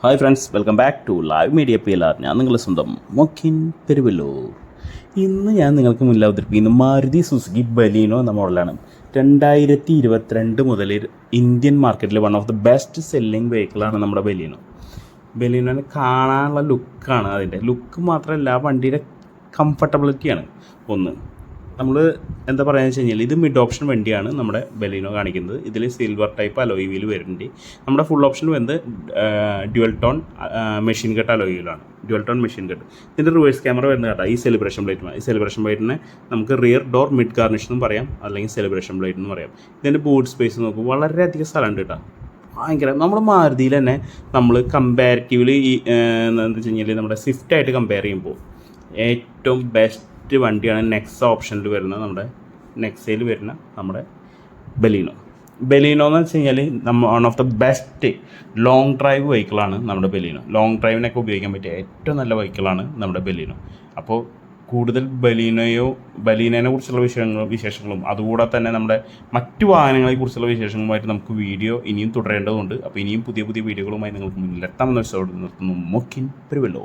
Hi friends, welcome back to live media PLR. ഞാൻ നിങ്ങളുടെ സ്വന്തം മൊക്കിൻ പെരുവല്ലൂർ. ഇന്ന് ഞാൻ നിങ്ങൾക്ക് മുന്നിൽ അവതരിപ്പിക്കുന്ന മാരുതി സുസുക്കി ബലീനോ എന്ന മോഡലാണ്. 2022 മുതൽ ഇന്ത്യൻ മാർക്കറ്റിൽ one of the best selling വെഹിക്കിളാണ് നമ്മുടെ ബലീനോ. ബലീനോനെ കാണാനുള്ള ലുക്കാണ്, അതിൻ്റെ ലുക്ക് മാത്രമല്ല വണ്ടിയുടെ കംഫർട്ടബിലിറ്റിയാണ് ഒന്ന്. നമ്മൾ എന്താ പറയുക വെച്ച് കഴിഞ്ഞാൽ ഇത് മിഡ് ഓപ്ഷൻ വണ്ടിയാണ് നമ്മുടെ ബലീനോ കാണിക്കുന്നത്. ഇതിൽ സിൽവർ ടൈപ്പ് അലോയ് വീൽ വരുന്നുണ്ട്. നമ്മുടെ ഫുൾ ഓപ്ഷൻ വരുന്നത് dual tone machine cut alloy വീലാണ്, ഡ്യുവൽ ടോൺ മെഷീൻ കട്ട്. ഇതിൻ്റെ റിവേഴ്സ് ക്യാമറ വരുന്നത് കേട്ടോ ഈ സെലിബ്രേഷൻ പ്ലേറ്റ്. ഈ സെലിബ്രേഷൻ പ്ലേറ്റിനെ നമുക്ക് റിയർ ഡോർ മിഡ് ഗാർണിഷ് എന്നും പറയാം, അല്ലെങ്കിൽ സെലിബ്രേഷൻ പ്ലേറ്റ് എന്ന് പറയാം. ഇതിൻ്റെ ബൂട്ട് സ്പേസ് നോക്കും, വളരെയധികം സ്ഥലമുണ്ട് കേട്ടോ, ഭയങ്കര. നമ്മുടെ മാരുതിയിൽ തന്നെ നമ്മൾ കമ്പാരിറ്റീവ്ലി എന്താ വെച്ച് കഴിഞ്ഞാൽ നമ്മുടെ സ്വിഫ്റ്റായിട്ട് കമ്പയർ ചെയ്യുമ്പോൾ ഏറ്റവും ബെസ്റ്റ് വണ്ടിയാണ് നെക്സ ഓപ്ഷനിൽ വരുന്ന നമ്മുടെ നെക്സയിൽ വരുന്ന നമ്മുടെ ബലീനോ. ബലീനോ എന്ന് വെച്ച് കഴിഞ്ഞാൽ one of the best long drive വെഹിക്കിളാണ് നമ്മുടെ ബലീനോ. ലോങ് ഡ്രൈവിനൊക്കെ ഉപയോഗിക്കാൻ പറ്റിയ ഏറ്റവും നല്ല വെഹിക്കിളാണ് നമ്മുടെ ബലീനോ. അപ്പോൾ കൂടുതൽ ബലീനോനെ കുറിച്ചുള്ള വിശേഷങ്ങളും അതുകൂടാതെ തന്നെ നമ്മുടെ മറ്റു വാഹനങ്ങളെക്കുറിച്ചുള്ള വിശേഷങ്ങളുമായിട്ട് നമുക്ക് വീഡിയോ ഇനിയും തുടരേണ്ടതുണ്ട്. അപ്പോൾ ഇനിയും പുതിയ പുതിയ വീഡിയോകളുമായി നിങ്ങൾക്ക് മുന്നിലെത്താമെന്ന് വെച്ചോട് നിർത്തുന്നു. മൊക്കിൻ പെരുവല്ലോ.